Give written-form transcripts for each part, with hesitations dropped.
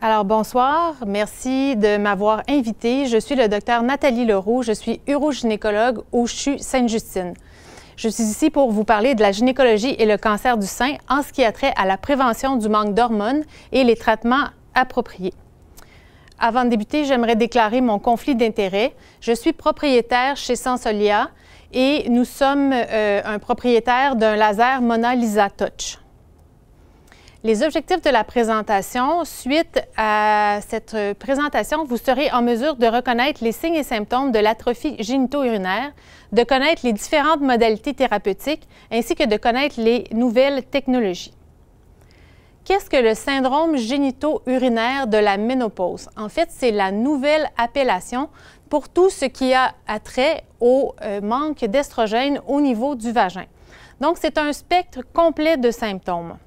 Alors, bonsoir. Merci de m'avoir invitée. Je suis le docteur Nathalie Leroux. Je suis urogynécologue au CHU Sainte-Justine. Je suis ici pour vous parler de la gynécologie et le cancer du sein en ce qui a trait à la prévention du manque d'hormones et les traitements appropriés. Avant de débuter, j'aimerais déclarer mon conflit d'intérêts. Je suis propriétaire chez Sensolia et nous sommes un propriétaire d'un laser Mona Lisa Touch. Les objectifs de la présentation, suite à cette présentation, vous serez en mesure de reconnaître les signes et symptômes de l'atrophie génito-urinaire, de connaître les différentes modalités thérapeutiques, ainsi que de connaître les nouvelles technologies. Qu'est-ce que le syndrome génito-urinaire de la ménopause? En fait, c'est la nouvelle appellation pour tout ce qui a trait au manque d'estrogène au niveau du vagin. Donc, c'est un spectre complet de symptômes.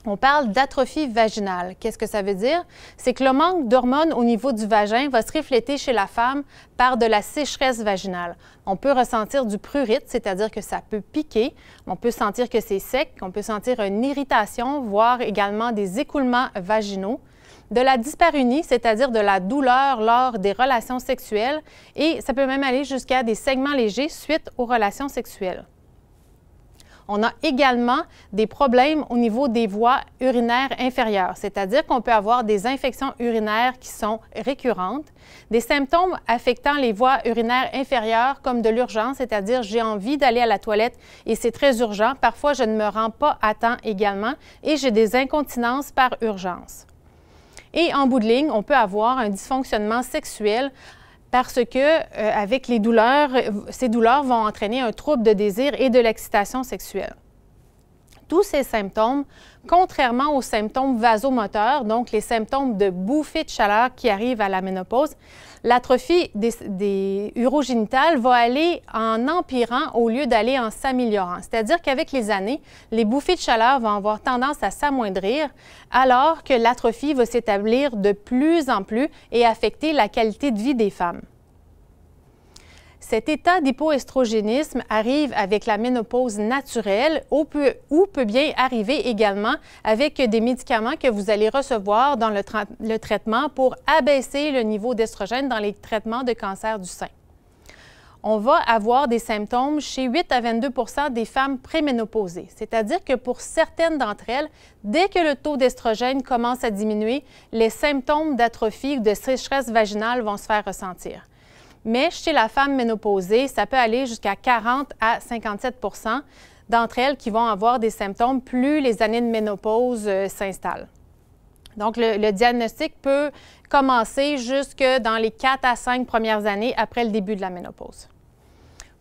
On parle d'atrophie vaginale. Qu'est-ce que ça veut dire? C'est que le manque d'hormones au niveau du vagin va se refléter chez la femme par de la sécheresse vaginale. On peut ressentir du prurite, c'est-à-dire que ça peut piquer. On peut sentir que c'est sec, on peut sentir une irritation, voire également des écoulements vaginaux. De la dyspareunie, c'est-à-dire de la douleur lors des relations sexuelles. Et ça peut même aller jusqu'à des saignements légers suite aux relations sexuelles. On a également des problèmes au niveau des voies urinaires inférieures, c'est-à-dire qu'on peut avoir des infections urinaires qui sont récurrentes, des symptômes affectant les voies urinaires inférieures comme de l'urgence, c'est-à-dire j'ai envie d'aller à la toilette et c'est très urgent. Parfois, je ne me rends pas à temps également et j'ai des incontinences par urgence. Et en bout de ligne, on peut avoir un dysfonctionnement sexuel parce que, avec les douleurs, ces douleurs vont entraîner un trouble de désir et de l'excitation sexuelle. Tous ces symptômes, contrairement aux symptômes vasomoteurs, donc les symptômes de bouffée de chaleur qui arrivent à la ménopause, l'atrophie des urogénitales va aller en empirant au lieu d'aller en s'améliorant. C'est-à-dire qu'avec les années, les bouffées de chaleur vont avoir tendance à s'amoindrir, alors que l'atrophie va s'établir de plus en plus et affecter la qualité de vie des femmes. Cet état d'hypoestrogénisme arrive avec la ménopause naturelle ou peut bien arriver également avec des médicaments que vous allez recevoir dans le traitement pour abaisser le niveau d'estrogène dans les traitements de cancer du sein. On va avoir des symptômes chez 8 à 22 % des femmes préménopausées, c'est-à-dire que pour certaines d'entre elles, dès que le taux d'estrogène commence à diminuer, les symptômes d'atrophie ou de sécheresse vaginale vont se faire ressentir. Mais chez la femme ménopausée, ça peut aller jusqu'à 40 à 57 % d'entre elles qui vont avoir des symptômes plus les années de ménopause s'installent. Donc, le diagnostic peut commencer jusque dans les 4 à 5 premières années après le début de la ménopause.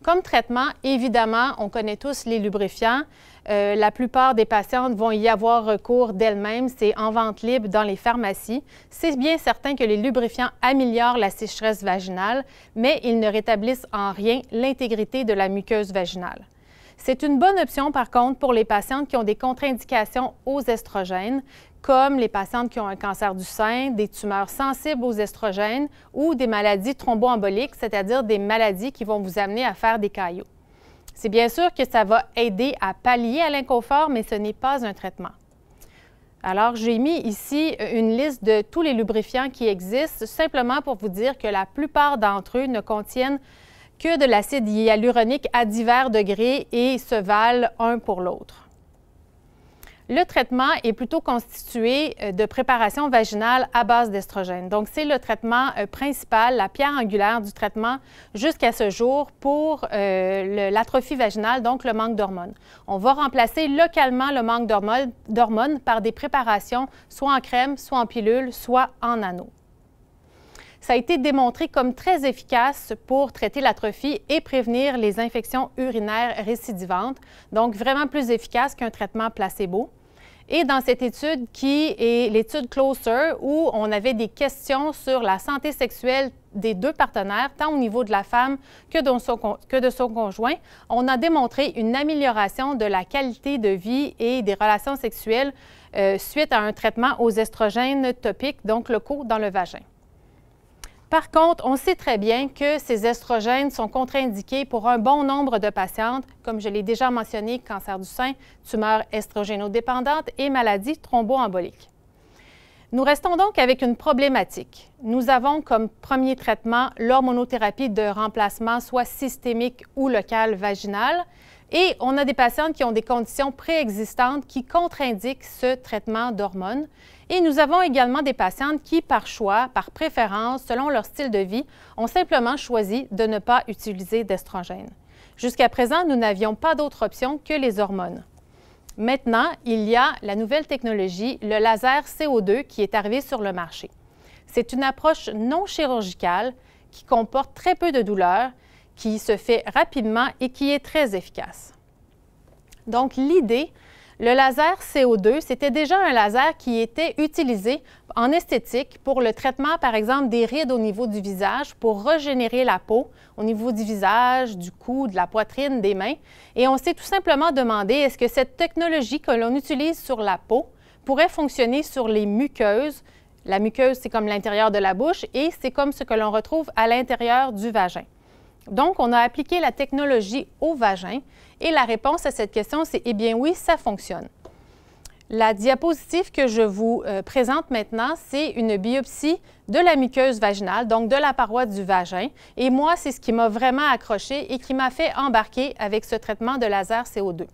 Comme traitement, évidemment, on connaît tous les lubrifiants. La plupart des patientes vont y avoir recours d'elles-mêmes. C'est en vente libre dans les pharmacies. C'est bien certain que les lubrifiants améliorent la sécheresse vaginale, mais ils ne rétablissent en rien l'intégrité de la muqueuse vaginale. C'est une bonne option, par contre, pour les patientes qui ont des contre-indications aux estrogènes, comme les patientes qui ont un cancer du sein, des tumeurs sensibles aux estrogènes ou des maladies thromboemboliques, c'est-à-dire des maladies qui vont vous amener à faire des caillots. C'est bien sûr que ça va aider à pallier à l'inconfort, mais ce n'est pas un traitement. Alors, j'ai mis ici une liste de tous les lubrifiants qui existent, simplement pour vous dire que la plupart d'entre eux ne contiennent que de l'acide hyaluronique à divers degrés et se valent un pour l'autre. Le traitement est plutôt constitué de préparation vaginale à base d'estrogène. Donc, c'est le traitement principal, la pierre angulaire du traitement jusqu'à ce jour pour l'atrophie vaginale, donc le manque d'hormones. On va remplacer localement le manque d'hormones par des préparations soit en crème, soit en pilule, soit en anneau. Ça a été démontré comme très efficace pour traiter l'atrophie et prévenir les infections urinaires récidivantes, donc vraiment plus efficace qu'un traitement placebo. Et dans cette étude qui est l'étude Closer, où on avait des questions sur la santé sexuelle des deux partenaires, tant au niveau de la femme que de son conjoint, on a démontré une amélioration de la qualité de vie et des relations sexuelles suite à un traitement aux estrogènes topiques, donc locaux dans le vagin. Par contre, on sait très bien que ces estrogènes sont contre-indiqués pour un bon nombre de patientes, comme je l'ai déjà mentionné, cancer du sein, tumeurs estrogénodépendantes et maladies thromboemboliques. Nous restons donc avec une problématique. Nous avons comme premier traitement l'hormonothérapie de remplacement, soit systémique ou locale vaginale, et on a des patientes qui ont des conditions préexistantes qui contre-indiquent ce traitement d'hormones. Et nous avons également des patientes qui, par choix, par préférence, selon leur style de vie, ont simplement choisi de ne pas utiliser d'estrogène. Jusqu'à présent, nous n'avions pas d'autre option que les hormones. Maintenant, il y a la nouvelle technologie, le laser CO2, qui est arrivé sur le marché. C'est une approche non chirurgicale qui comporte très peu de douleur, qui se fait rapidement et qui est très efficace. Donc, l'idée, le laser CO2, c'était déjà un laser qui était utilisé en esthétique pour le traitement, par exemple, des rides au niveau du visage, pour régénérer la peau au niveau du visage, du cou, de la poitrine, des mains. Et on s'est tout simplement demandé, est-ce que cette technologie que l'on utilise sur la peau pourrait fonctionner sur les muqueuses? La muqueuse, c'est comme l'intérieur de la bouche et c'est comme ce que l'on retrouve à l'intérieur du vagin. Donc, on a appliqué la technologie au vagin et la réponse à cette question, c'est « Eh bien oui, ça fonctionne ». La diapositive que je vous présente maintenant, c'est une biopsie de la muqueuse vaginale, donc de la paroi du vagin. Et moi, c'est ce qui m'a vraiment accroché et qui m'a fait embarquer avec ce traitement de laser CO2.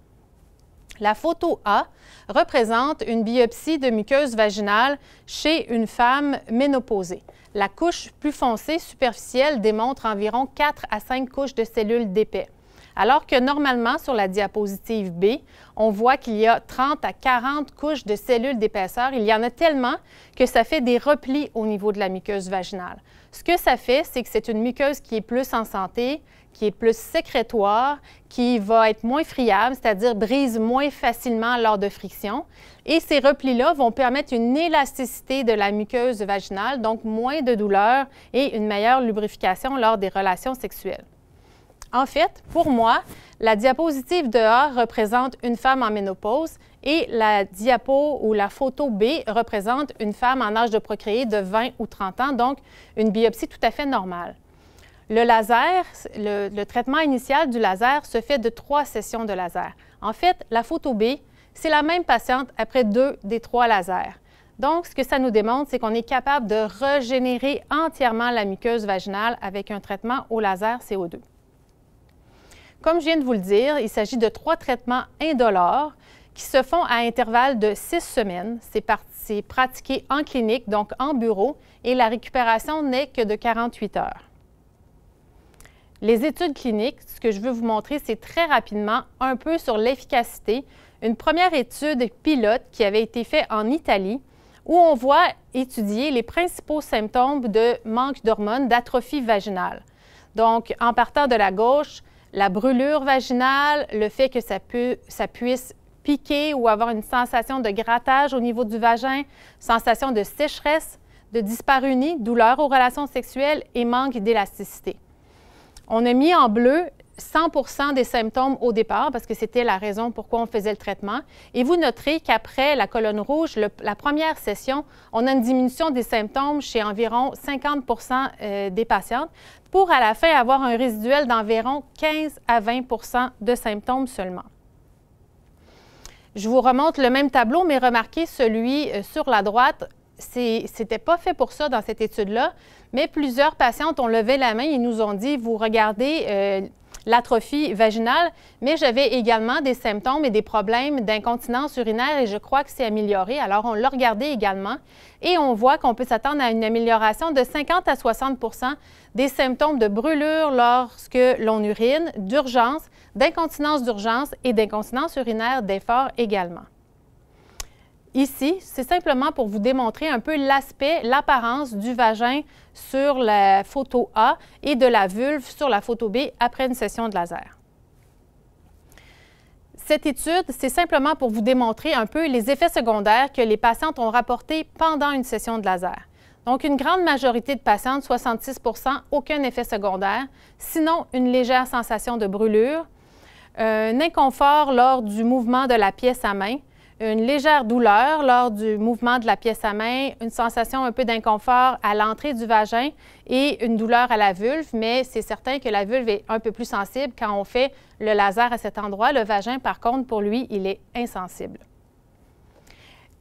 La photo A représente une biopsie de muqueuse vaginale chez une femme ménopausée. La couche plus foncée superficielle démontre environ 4 à 5 couches de cellules d'épais. Alors que normalement, sur la diapositive B, on voit qu'il y a 30 à 40 couches de cellules d'épaisseur. Il y en a tellement que ça fait des replis au niveau de la muqueuse vaginale. Ce que ça fait, c'est que c'est une muqueuse qui est plus en santé, qui est plus sécrétoire, qui va être moins friable, c'est-à-dire brise moins facilement lors de friction. Et ces replis-là vont permettre une élasticité de la muqueuse vaginale, donc moins de douleur et une meilleure lubrification lors des relations sexuelles. En fait, pour moi, la diapositive de A représente une femme en ménopause et la diapo ou la photo B représente une femme en âge de procréer de 20 ou 30 ans, donc une biopsie tout à fait normale. Le laser, le traitement initial du laser se fait de 3 sessions de laser. En fait, la photo B, c'est la même patiente après 2 des 3 lasers. Donc, ce que ça nous démontre, c'est qu'on est capable de régénérer entièrement la muqueuse vaginale avec un traitement au laser CO2. Comme je viens de vous le dire, il s'agit de 3 traitements indolores qui se font à intervalles de 6 semaines. C'est pratiqué en clinique, donc en bureau, et la récupération n'est que de 48 heures. Les études cliniques, ce que je veux vous montrer, c'est très rapidement un peu sur l'efficacité. Une première étude pilote qui avait été faite en Italie, où on voit étudier les principaux symptômes de manque d'hormones, d'atrophie vaginale. Donc, en partant de la gauche, la brûlure vaginale, le fait que ça puisse piquer ou avoir une sensation de grattage au niveau du vagin, sensation de sécheresse, de dyspareunie, douleur aux relations sexuelles et manque d'élasticité. On a mis en bleu 100% des symptômes au départ parce que c'était la raison pourquoi on faisait le traitement. Et vous noterez qu'après la colonne rouge, la première session, on a une diminution des symptômes chez environ 50% des patientes pour à la fin avoir un résiduel d'environ 15 à 20% de symptômes seulement. Je vous remonte le même tableau, mais remarquez celui sur la droite. C'était pas fait pour ça dans cette étude-là, mais plusieurs patientes ont levé la main et nous ont dit, vous regardez l'atrophie vaginale, mais j'avais également des symptômes et des problèmes d'incontinence urinaire et je crois que c'est amélioré. Alors, on l'a regardé également et on voit qu'on peut s'attendre à une amélioration de 50 à 60% des symptômes de brûlure lorsque l'on urine, d'urgence, d'incontinence d'urgence et d'incontinence urinaire d'effort également. Ici, c'est simplement pour vous démontrer un peu l'aspect, l'apparence du vagin sur la photo A et de la vulve sur la photo B après une session de laser. Cette étude, c'est simplement pour vous démontrer un peu les effets secondaires que les patientes ont rapportés pendant une session de laser. Donc, une grande majorité de patientes, 66%, aucun effet secondaire, sinon une légère sensation de brûlure, un inconfort lors du mouvement de la pièce à main, une légère douleur lors du mouvement de la pièce à main, une sensation un peu d'inconfort à l'entrée du vagin et une douleur à la vulve, mais c'est certain que la vulve est un peu plus sensible quand on fait le laser à cet endroit. Le vagin, par contre, pour lui, il est insensible.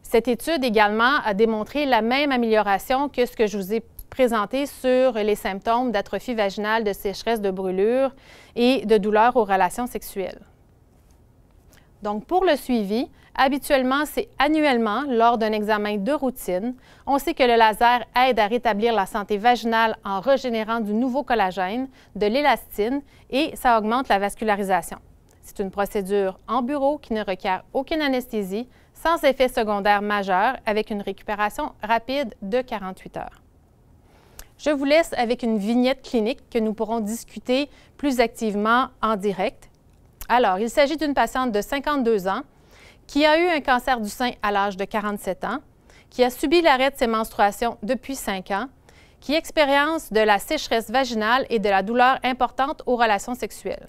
Cette étude également a démontré la même amélioration que ce que je vous ai présenté sur les symptômes d'atrophie vaginale, de sécheresse, de brûlure et de douleur aux relations sexuelles. Donc, pour le suivi, habituellement, c'est annuellement lors d'un examen de routine. On sait que le laser aide à rétablir la santé vaginale en régénérant du nouveau collagène, de l'élastine et ça augmente la vascularisation. C'est une procédure en bureau qui ne requiert aucune anesthésie, sans effet secondaire majeur, avec une récupération rapide de 48 heures. Je vous laisse avec une vignette clinique que nous pourrons discuter plus activement en direct. Alors, il s'agit d'une patiente de 52 ans qui a eu un cancer du sein à l'âge de 47 ans, qui a subi l'arrêt de ses menstruations depuis 5 ans, qui expérience de la sécheresse vaginale et de la douleur importante aux relations sexuelles.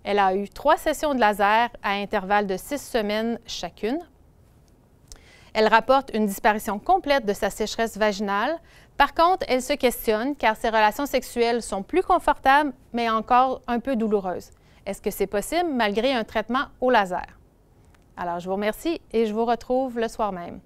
Elle a eu 3 sessions de laser à intervalles de 6 semaines chacune. Elle rapporte une disparition complète de sa sécheresse vaginale. Par contre, elle se questionne car ses relations sexuelles sont plus confortables, mais encore un peu douloureuses. Est-ce que c'est possible malgré un traitement au laser? Alors, je vous remercie et je vous retrouve le soir même.